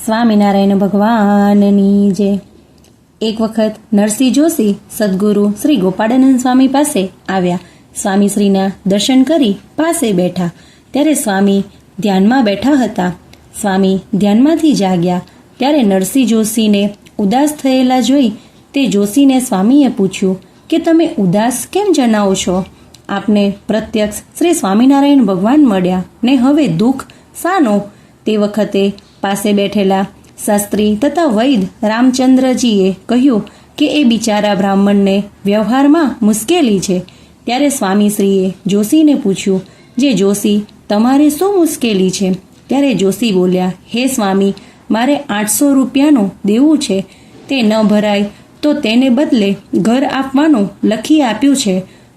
સ્વામિનારાયણ ભગવાનની જય। એક વખત નરસિંહ જોશી સદગુરુ શ્રી ગોપાળાનંદ સ્વામી પાસે આવ્યા। સ્વામીશ્રીના દર્શન કરી પાસે બેઠા ત્યારે સ્વામી ધ્યાનમાં બેઠા હતા। સ્વામી ધ્યાનમાંથી જાગ્યા ત્યારે નરસિંહ જોશીને ઉદાસ થયેલા જોઈ તે જોશીને સ્વામીએ પૂછ્યું કે તમે ઉદાસ કેમ જણાવો છો? આપને પ્રત્યક્ષ શ્રી સ્વામિનારાયણ ભગવાન મળ્યા ને હવે દુઃખ શાનો? તે વખતે પાસે બેઠેલા શાસ્ત્રી તથા વૈદ રામચંદ્રજીએ કહ્યું કે એ બિચારા બ્રાહ્મણને વ્યવહારમાં મુશ્કેલી છે। ત્યારે સ્વામીશ્રીએ જોશીને પૂછ્યું, જે જોશી તમારે શું મુશ્કેલી છે? ત્યારે જોશી બોલ્યા, હે સ્વામી, મારે 800 રૂપિયાનું દેવું છે, તે ન ભરાય તો તેને બદલે ઘર આપવાનું લખી આપ્યું છે।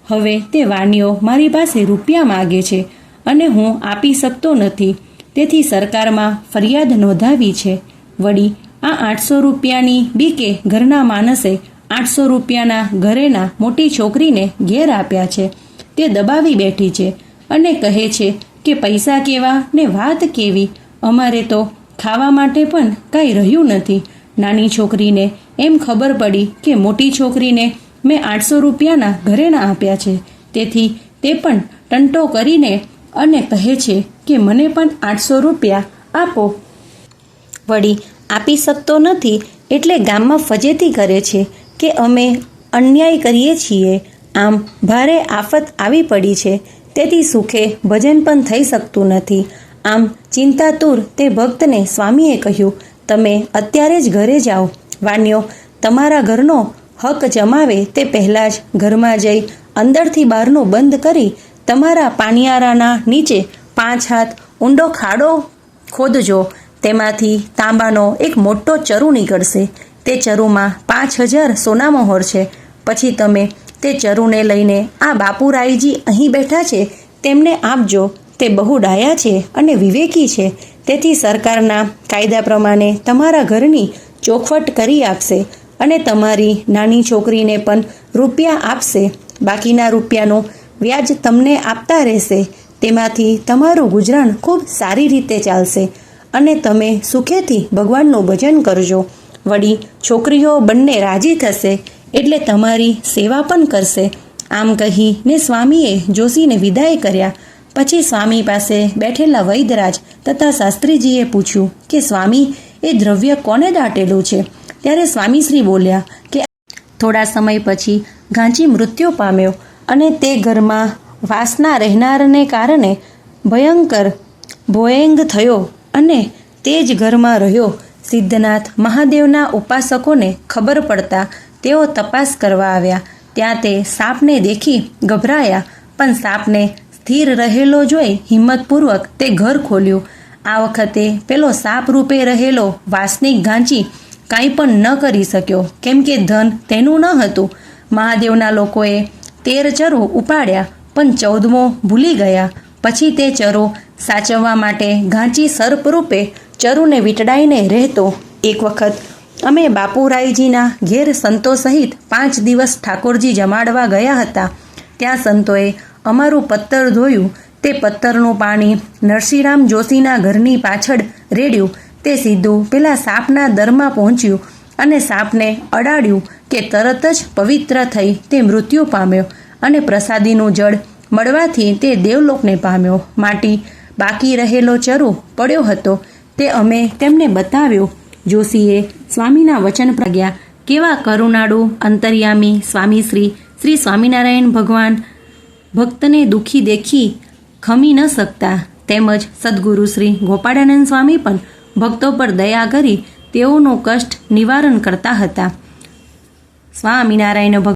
હવે તે વાણીઓ મારી પાસે રૂપિયા માગે છે અને હું આપી શકતો નથી, તેથી સરકારમાં ફરિયાદ નોંધાવી છે। વળી આ 800 રૂપિયાની બીકે ઘરના માણસે 800 રૂપિયાના ઘરેના મોટી છોકરીને ઘેર આપ્યા છે। તે દબાવી બેઠી છે અને કહે છે કે પૈસા કેવા ને વાત કેવી, અમારે તો ખાવા માટે પણ કાંઈ રહ્યું નથી। નાની છોકરીને એમ ખબર પડી કે મોટી છોકરીને મેં 800 રૂપિયાના ઘરેણા આપ્યા છે, તેથી તે પણ ટંટો કરીને અને કહે છે કે મને પણ 800 રૂપિયા આપો। વળી આપી શકતો નથી એટલે ગામમાં ફજેતી કરે છે કે અમે અન્યાય કરીએ છીએ। આમ ભારે આફત આવી પડી છે, તેથી સુખે ભજન પણ થઈ શકતું નથી। આમ ચિંતાતુર તે ભક્તને સ્વામીએ કહ્યું, તમે અત્યારે જ ઘરે જાઓ। વાણિયો તમારા ઘરનો હક જમાવે તે પહેલાં જ ઘરમાં જઈ અંદરથી બહારનું બંધ કરી તમારા પાણિયારાના નીચે 5 હાથ ઊંડો ખાડો ખોદજો। તેમાંથી તાંબાનો એક મોટો ચરુ નીકળશે। તે ચરુમાં 5000 સોનામહોર છે। પછી તમે તે ચરુને લઈને આ બાપુરાયજી અહીં બેઠા છે તેમને આપજો। તે બહુ ડાયા છે અને વિવેકી છે, તેથી સરકારના કાયદા પ્રમાણે તમારા ઘરની ચોખવટ કરી આપશે અને તમારી નાની છોકરીને પણ રૂપિયા આપશે। બાકીના રૂપિયાનું વ્યાજ તમને આપતા રહેશે। તેમાંથી તમારું ગુજરાન ખૂબ સારી રીતે ચાલશે અને તમે સુખેથી ભગવાનનું ભજન કરજો। વળી છોકરીઓ બંને રાજી થશે એટલે તમારી સેવા પણ કરશે। આમ કહીને સ્વામીએ જોશીને વિદાય કર્યા। પછી સ્વામી પાસે બેઠેલા વૈદરાજ તથા શાસ્ત્રીજીએ પૂછ્યું કે સ્વામી, એ દ્રવ્ય કોને દાટેલું છે? ત્યારે સ્વામીશ્રી બોલ્યા કે થોડા સમય પછી ઘાંચી મૃત્યુ પામ્યો અને તે ઘરમાં વાસના રહેનારને કારણે ભયંકર ભોયંગ થયો અને તે જ ઘરમાં રહ્યો। સિદ્ધનાથ મહાદેવના ઉપાસકોને ખબર પડતા તેઓ તપાસ કરવા આવ્યા। ત્યાં તે સાપને દેખી ગભરાયા, પણ સાપને સ્થિર રહેલો જોઈ હિંમતપૂર્વક તે ઘર ખોલ્યું। આ વખતે પેલો સાપ રૂપે રહેલો વાસનિક ઘાંચી કાંઈ પણ ન કરી શક્યો, કેમ કે ધન તેનું ન હતું। મહાદેવના લોકોએ 13 ચરો ઉપાડ્યા, પણ 14મો ભૂલી ગયા। પછી તે ચરો સાચવવા માટે ઘાંચી સર્પ રૂપે ચરુને વીંટળાઈને રહેતો। એક વખત અમે બાપુરાયજીના ઘેર સંતો સહિત 5 દિવસ ઠાકોરજી જમાડવા ગયા હતા। ત્યાં સંતોએ અમારું પત્તર ધોયું। તે પત્તરનું પાણી નરસિંહરામ જોશીના ઘરની પાછળ રેડ્યું। તે સીધું પેલા સાપના દરમાં પહોંચ્યું અને સાપને અડાડ્યું કે તરત જ પવિત્ર થઈ તે મૃત્યુ પામ્યો અને પ્રસાદીનું જળ મળવાથી તે દેવલોકને પામ્યો। માટી બાકી રહેલો ચરુ પડ્યો હતો, તે અમે તેમને બતાવ્યો। જોશીએ સ્વામીના વચન પ્રજ્ઞા કેવા કરુણાળુ અંતર્યામી સ્વામીશ્રી શ્રી સ્વામિનારાયણ ભગવાન ભક્તને દુઃખી દેખી ખમી ન શકતા, તેમજ સદગુરુ શ્રી ગોપાળાનંદ સ્વામી પણ ભક્તો પર દયા કરી તેઓનું કષ્ટ નિવારણ કરતા હતા। સ્વામિનારાયણ ભગવાન